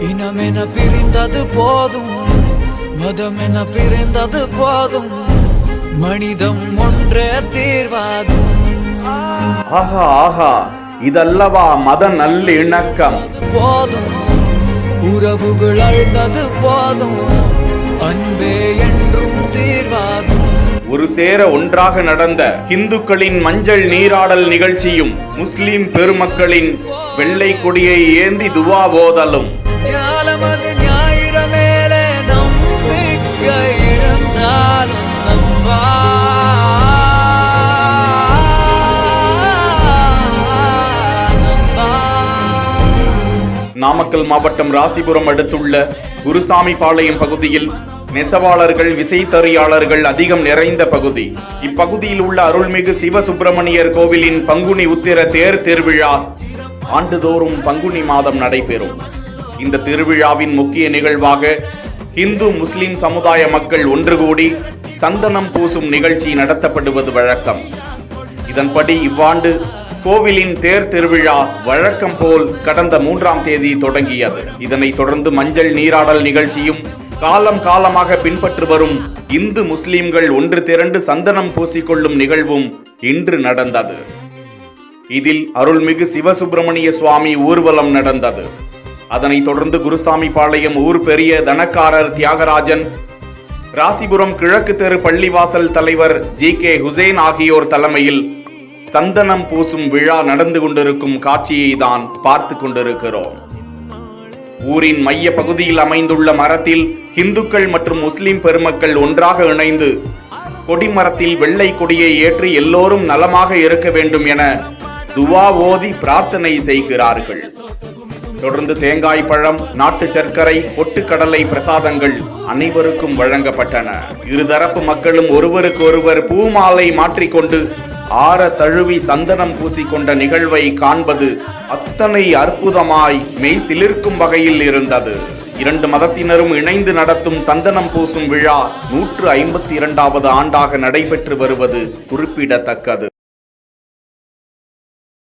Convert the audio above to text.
இனமென பிரிந்தது போதும், மதமென பிரிந்தது போதும், மனிதம் ஒன்றே தீர்வாகும். ஆஹா ஆஹா, இதல்லவா மத நல்லிணக்கம். போதும் உறவுகள் அழுந்தது போதும், அன்பே என்றும் தீர்வாகும். ஒரு சேர ஒன்றாக நடந்த இந்துக்களின் மஞ்சள் நீராடல் நிகழ்ச்சியும் முஸ்லிம் பெருமக்களின் வெள்ளை கொடியை ஏந்தி துவா ஓதலும். ஞானமது ஞாயிற மேலே நம்பிக்கை இழந்தாலும் நம்பா. நாமக்கல் மாவட்டம் ராசிபுரம் அடுத்துள்ள குருசாமி பாளையம் பகுதியில் நெசவாளர்கள் விசைத்தறியாளர்கள் அதிகம் நிறைந்த பகுதி. இப்பகுதியில் உள்ள அருள்மிகு சிவசுப்பிரமணியர் கோவிலின் பங்குனி உத்திர தேர் திருவிழா ஆண்டுதோறும் பங்குனி மாதம் நடைபெறும். இந்த திருவிழாவின் முக்கிய நிகழ்வாக இந்து முஸ்லிம் சமுதாய மக்கள் ஒன்று கூடி சந்தனம் பூசும் நிகழ்ச்சி நடத்தப்படுவது வழக்கம். இதன்படி இவ்வாண்டு கோவிலின் தேர் திருவிழா வழக்கம் போல் கடந்த 3ஆம் தேதி தொடங்கியது. இதனைத் தொடர்ந்து மஞ்சள் நீராடல் நிகழ்ச்சியும் காலம் காலமாக பின்பற்று வரும் இந்து முஸ்லிம்கள் ஒன்று திரண்டு சந்தனம் பூசிக்கொள்ளும் நிகழ்வும் இன்று நடந்தது. இதில் அருள்மிகு சிவசுப்பிரமணிய சுவாமி ஊர்வலம் நடந்தது. அதனைத் தொடர்ந்து குருசாமி பாளையம் ஊர் பெரிய தனக்காரர் தியாகராஜன், ராசிபுரம் கிழக்கு தெரு பள்ளிவாசல் தலைவர் GK ஹுசேன் ஆகியோர் தலைமையில் சந்தனம் பூசும் விழா நடந்து கொண்டிருக்கும் காட்சியை தான் பார்த்து கொண்டிருக்கிறோம். ஊரின் மைய பகுதியில் அமைந்துள்ள மரத்தில் இந்துக்கள் மற்றும் முஸ்லிம் பெருமக்கள் ஒன்றாக இணைந்து கொடிமரத்தில் வெள்ளை கொடியை ஏற்றி எல்லோரும் நலமாக இருக்க வேண்டும் என துவா ஓதி பிரார்த்தனை செய்கிறார்கள். தொடர்ந்து தேங்காய் பழம், நாட்டு சர்க்கரை, பொட்டுக்கடலை பிரசாதங்கள் அனைவருக்கும் வழங்கப்பட்டன. இருதரப்பு மக்களும் ஒருவருக்கு ஒருவர் பூமாலை மாற்றிக்கொண்டு ஆற தழுவி சந்தனம் பூசிக்கொண்ட நிகழ்வை காண்பது அத்தனை அற்புதமாய் மெய் சிலிர்க்கும் வகையில் இருந்தது. இரண்டு மதத்தினரும் இணைந்து நடத்தும் சந்தனம் பூசும் விழா 152வது ஆண்டாக நடைபெற்று வருவது குறிப்பிடத்தக்கது.